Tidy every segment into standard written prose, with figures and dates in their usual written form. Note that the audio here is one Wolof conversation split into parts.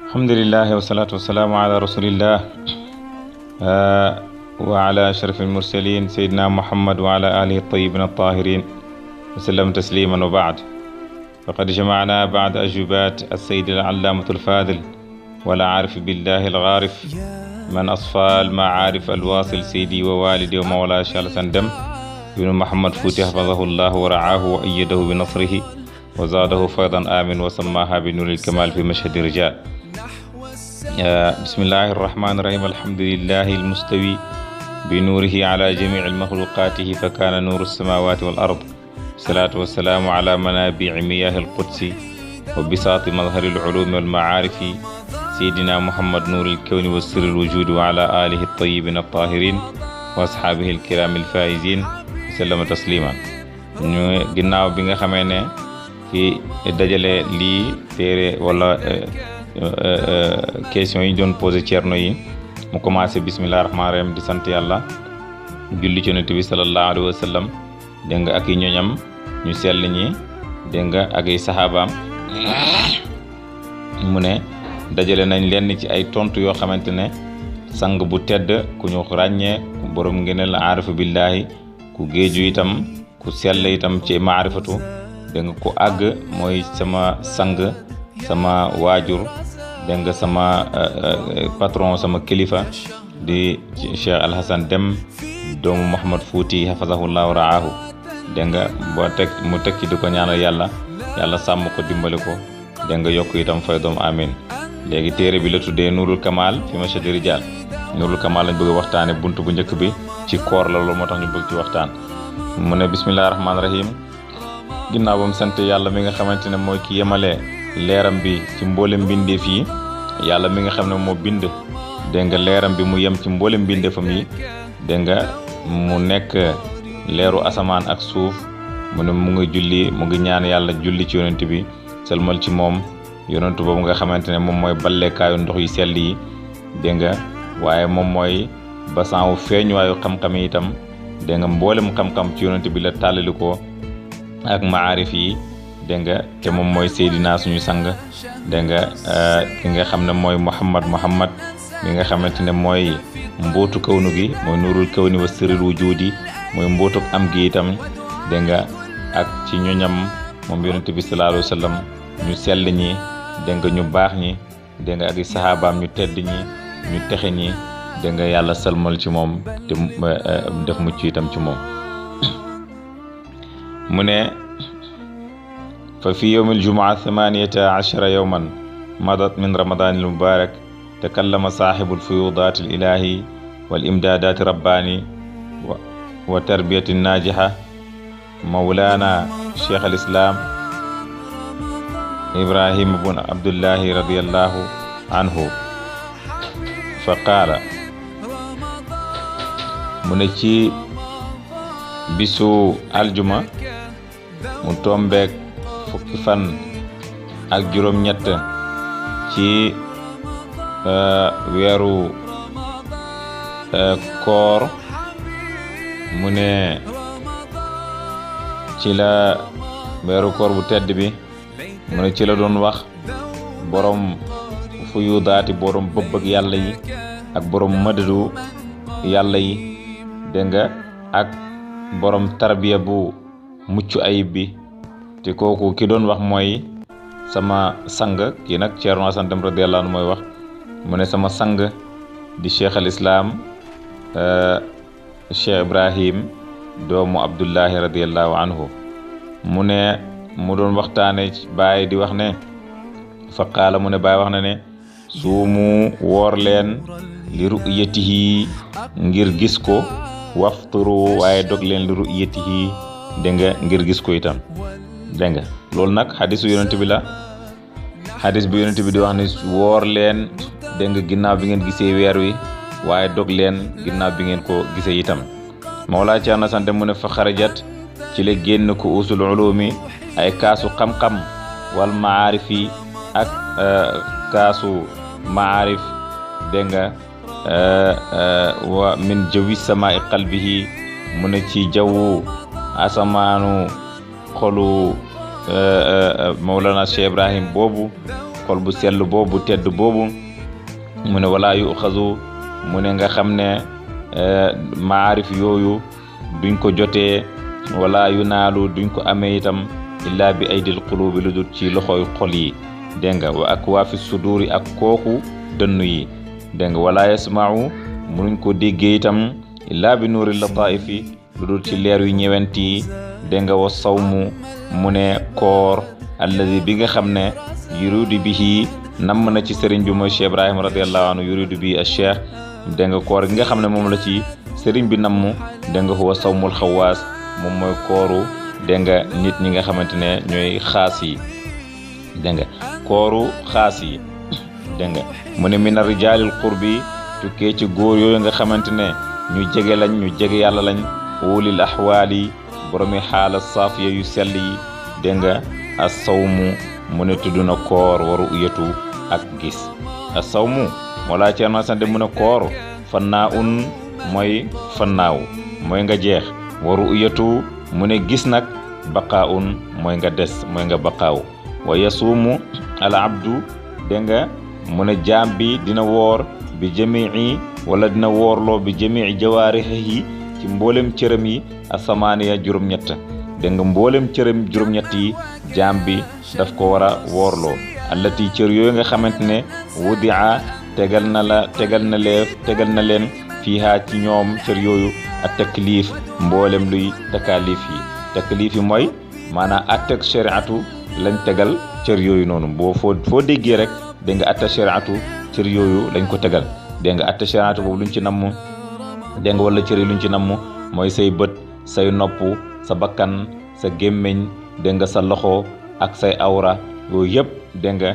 alhamdulillahi wasalaatu wasalaamu ala rasulillah wa ala ashraf almursalin sayidina muhammad wa ala alihi altayibin altahirin wa sallam tasliman wa baad faqad jamacna baad ajubat alsayid alallamatu alfadil والعارف بالله الغارف من أصفى المعارف الواصل سيدي ووالدي ومولاي شال سندم بن محمد فوتي حفظه الله ورعاه وأيده بنصره وزاده فيضا آمن وسماها بنور الكمال في مشهد الرجال. بسم الله الرحمن الرحيم. الحمد لله المستوي بنوره على جميع المخلوقاته فكان نور السماوات والأرض. الصلاة والسلام على منابع مياه القدس وبساط مظهر العلوم والمعارف سيدنا محمد نور الكون والسر الوجود وعلى آله الطيبين الطاهرين وأصحابه الكرام الفائزين وسلم تسليما. ñu ginnaaw bi nga xamee ne ci dajale lii téere wala question yi doon posé Ceerno yi mu commencé bismillah rahmaan rahim di sant yàlla julli ci Yonent bi sallallahu alayhi wa sallam dégg nga ak i ñoñam ñu sell ñi dégg nga ak i saxaabaam mu ne dajale nañ lenn ci ay tontu yoo xamante ne sang bu tedd ku ñu ràññee ku borom ngeenel aarifu billahi ku géeju itam ku sell itam ci maarifatu dégg nga ku àgg mooy sama sang sama waajur dégg nga sama patron sama kilifa di Cheikh Alhasan Deme doomu Mouhamad Fouti hafazahullahu raahu dégg nga mu teg ci di ko ñaanal yàlla sàmm ko dimbali ko dégg nga yokk itam fay doom amin. léegi téere bi la tuddee Nuurul Kamal fi mashhadi rijaal Nuurul Kamal lañ bëgg a waxtaane bunt bu njëkk bi ci koor la loolu moo tax ñu bëgg ci waxtaan. mu ne bismillahi rahmaani rahim. ginnaaw ba mu sant yàlla mi nga xamante ne mooy ki yemale leeram bi ci mboolem mbindeef yi yàlla mi nga xam ne moo bind dégg nga leeram bi mu yem ci mboolem mbindeefam yi dégg nga mu nekk leeru asamaan ak suuf mu ne mu ngi ñaan yàlla julli ci yonent bi selmal ci moom yonentu boobu nga xamante ne moom mooy balleekaayu ndox yu sell yi dégg nga waaye moom mooy basan wu feeñuwaayu xam-xam yi itam dégg nga mboolem xam-xam ci yonent bi la tàllali ko ak maarif yi dégg nga te moom mooy Seydina suñu sang dégg nga ki nga xam ne mooy Muhammad mi nga xamante ne mooy mbootu kawnu gi mooy nuurul kawni wa sirril wujudi mooy mbootuk am gi itam dégg nga ak ci ñoñam moom yonent bi sallallahu alayhi wa sallam ñu sell ñi dégg nga ñu baax ñi dégg nga ak saxaabaam ñu tedd ñi ñu texe ñi dégg nga yàlla salmal ci moom te def mucc itam ci moom. mu ne fa fi yowm aljumaa 18 yowman madat min ramadan al mubarak takallama saaxibu alfuyudat al ilahi wal imdadat rabbani wa tarbiyati najiha mawlana cheikh al islam ibrahima bun abdullahi radiallahu anhu fa qaala mu ne ci bisu aljuma mu tombeek fukki fan ak juróom-ñett ci weeru koor mu ne ci la weeru koor bu tedd bi mu ne ci la doon wax borom fuyu daati borom bëbbëg yàlla yi ak borom madadu yàlla yi dégg nga ak borom tarbiya bu mucc ayib bi te kooku ki doon wax mooy sama sang kii nag Ceerno Hasan Deme radiyallahu anhu mooy wax mu ne sama sang di cheikh al islam cheikh Ibrahim doomu Abdullahi radiyallahu anhu mu ne mu doon waxtaane Baay di wax ne fa qaala mu ne Baay wax na ne suumu woor leen li ru'yatihi ngir gis ko wafturu waaye dog leen li ru'yatihi dégg nga ngir gis ko itam dégg nga loolu nag xadisu yonent bi la xadis bi yonent bi di wax ne woor leen dégg nga ginnaaw bi ngeen gisee weer wi waaye dog leen ginnaaw bi ngeen ko gisee itam Mawlaa Ceerno Hasan Deme mu ne fa xarajat ci la génn ko usul ulumi ay kaasu xam-xam wal maarif yi ak kaasu maarif dégg nga wa min jawi samaa'i qalbihi mu ne ci jawwu asamaanu xolu Mawlana Cheikh Ibrahim boobu xol bu sell boobu tedd boobu mu ne wala yuxazu mu ne nga xam ne maarif yooyu duñ ko jotee wala yu naalu duñ ko amee itam illaa bi aydil qulubi lu dul ci loxoy xol yi dégg nga wa ak waa fi suduuri ak kooku dënnu yi dégg nga wala yasma'u munuñ ko déggee itam illaa bi nuuri lataifi lu dul ci leer yu ñëwent yi dégg nga wa sawmu mu ne koor alladi bi nga xam ne yuridu bihi namm na ci sëriñ bi mooy Cheikh Ibrahima radiallahu anhu yuridu bi al cheikh dégg nga koor gi nga xam ne moom la ci sëriñ bi namm dégg nga huwa sawmul xawaas moom mooy kooru dégg nga nit ñi nga xamante ne ñooy xaas yi dégg nga kooru xaas yi dégg nga mu ne mina rijaalil qurbi tukkee ci góor yooyu nga xamante ne ñu jege lañ ñu jege yàlla lañ ulil ahwaali boromi xaala saafiya yu sell yi dégg nga as-sawmu mu ne tudd na koor waru uyatu ak gis as-sawmu wala ceerno sante mu ne koor fannaa un mooy fannaaw mooy nga jeex waru uyatu mu ne gis nag baqaa un mooy nga des mooy nga baqaaw wa yasuumu al abdu dégg nga mu ne jaam bi dina woor bi jamii wala dina woorloo bi jamii jawaarihi ci mboolem cëram yi asamaaniya juróom-ñett dégg nga mboolem cëram juróom-ñett yi jaam bi daf ko war a woorloo allati cër yooyu nga xamante ne wudia tegal na leen fiihaa ci ñoom cër yooyu a taklif mboolem luy takalif yi taklif yi mooy maanaam attek shariatu lañ tegal cër yooyu noonu boo foo déggee rek dégg nga atta shariatu cër yooyu lañ ko tegal dégg nga atta shariatu boobu luñ ci namm dégg nga wala cër yi luñ ci namm mooy say bët say nopp sa bakkan sa gémmiñ dégg nga sa loxo ak say awra yooyu yëpp dégg nga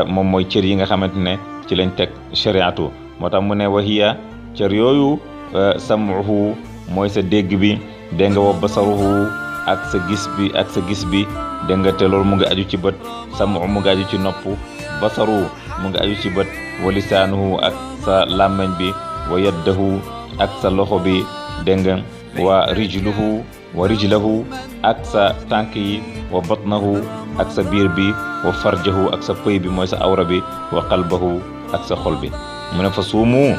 moom mooy cër yi nga xamante ne ci lañ teg shariatu moo tax mu ne wahiya cër yooyu samuhu mooy sa dégg bi dégg nga wa basaruhu ak sa gis bi dégg nga te loolu mu ngi aju ci bët samu mu ngi aju ci nopp basaru mu ngi aju ci bët wa lisaanuhu ak sa làmmeñ bi wa yaddahu ak sa loxo bi dégg nga wa rijlahu ak sa tànk yi wa batnahu ak sa biir bi wa farjahu ak sa pëy bi mooy sa awra bi wa qalbahu ak sa xol bi mu ne fa suumu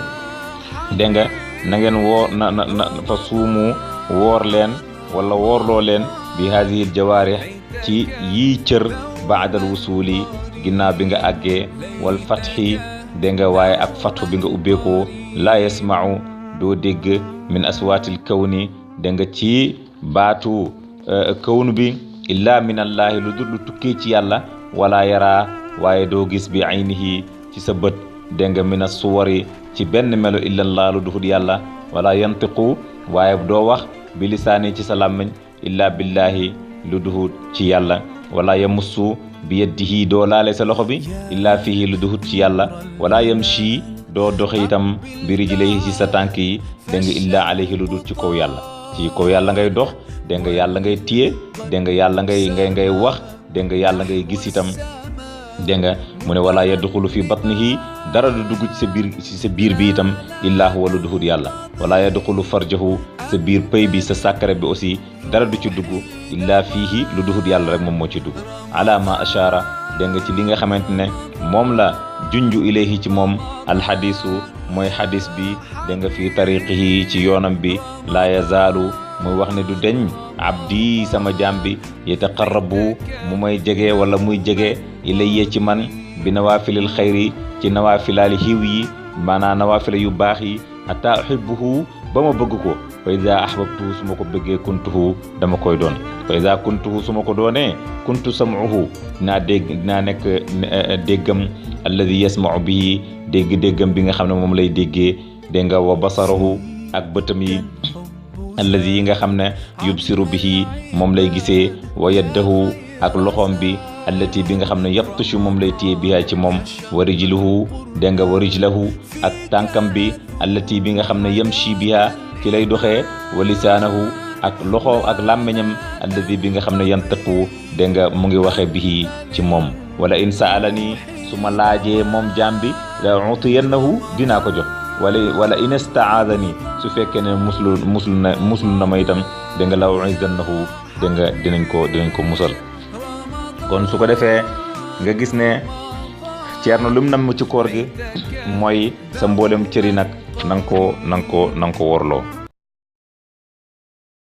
dégg nga na ngeen woor fa suumu woor leen wala woorloo leen bi haadihi jawaarih ci yii cër baadal wusuli ginnaaw bi nga àggee wal fatxi dégg nga waaye ak fatxu bi nga ubbeekoo laa yasma'u doo dégg min aswaatil kawni dégg nga ci baatu kawnu bi illaa min allaahi lu dul lu tukkee ci yàlla wala yaraa waaye doo gis bi aynihi ci sa bët dégg nga min as-suwari ci benn melo illallah lu duhut yàlla wala yantiqu waaye doo wax bi lisaani ci sa làmmiñ illaa billaahi lu duhut ci yàlla wala yamussu bi yadihi doo laale sa loxo bi illaa fihi lu duhut ci yàlla wala yamshi doo doxe itam bi rijlihi ci sa tànk yi dégg nga illaa alayhi lu dul ci kaw yàlla ngay dox dégg nga yàlla ngay téye dégg nga yàlla ngay wax dégg nga yàlla ngay gis itam dégg nga mu ne wala yadxulu fi batnihi dara du dugg ci sa biir bi itam illaa huwa lu duhut yàlla wala yadxulu farjahu sa biir pëy bi sa sàkkare bi aussi dara du ci dugg illaa fiihi lu duhut yàlla rek moom moo ci dugg ala ma ashara dégg nga ci li nga xamante ne moom la junju ilayhi ci moom alxadisu mooy xadis bi dégg nga fii tariqihi ci yoonam bi laa yazaalu muy wax ne du deñ abdi sama jaam bi yataqarrabu mu may jege wala muy jege ilayya ci man bi nawaafilil xayri ci nawaafilaali xiiw yi maanaam nawaafila yu baax yi hatta uhibbuhu ba ma bëgg ko fa iza ahbabtuhu su ma ko bëggee kuntuhu dama koy doon fa iza kuntuhu su ma ko doonee kuntu sam'uhu dinaa nekk déggam alladi yasma'u bihi déggam bi nga xam ne moom lay déggee dégg nga wa basarahu ak bëtam yi alladi yi nga xam ne yubsiru bihi moom lay gisee wa yaddahu ak loxoom bi allati bi nga xam ne yabtushu moom lay téye biha ci moom wa rijluhu dégg nga wa rijlahu ak tànkam bi allati bi nga xam ne yamshi biha ci lay doxee wa lisaanahu ak loxo ak làmmeñam allati bi nga xam ne yantiqu dégg nga mu ngi waxee bihi ci moom wala in saalani su ma laajee moom jaam bi la utiyannahu dinaa ko jox wala in istaadani su fekkee ne muslu na ma itam dégg nga la uizannahu dégg nga dinañ ko musal kon su ko defee nga gis ne ceerno lum nam ci koor gi mooy sa mboolem cëri nag na nga ko worloo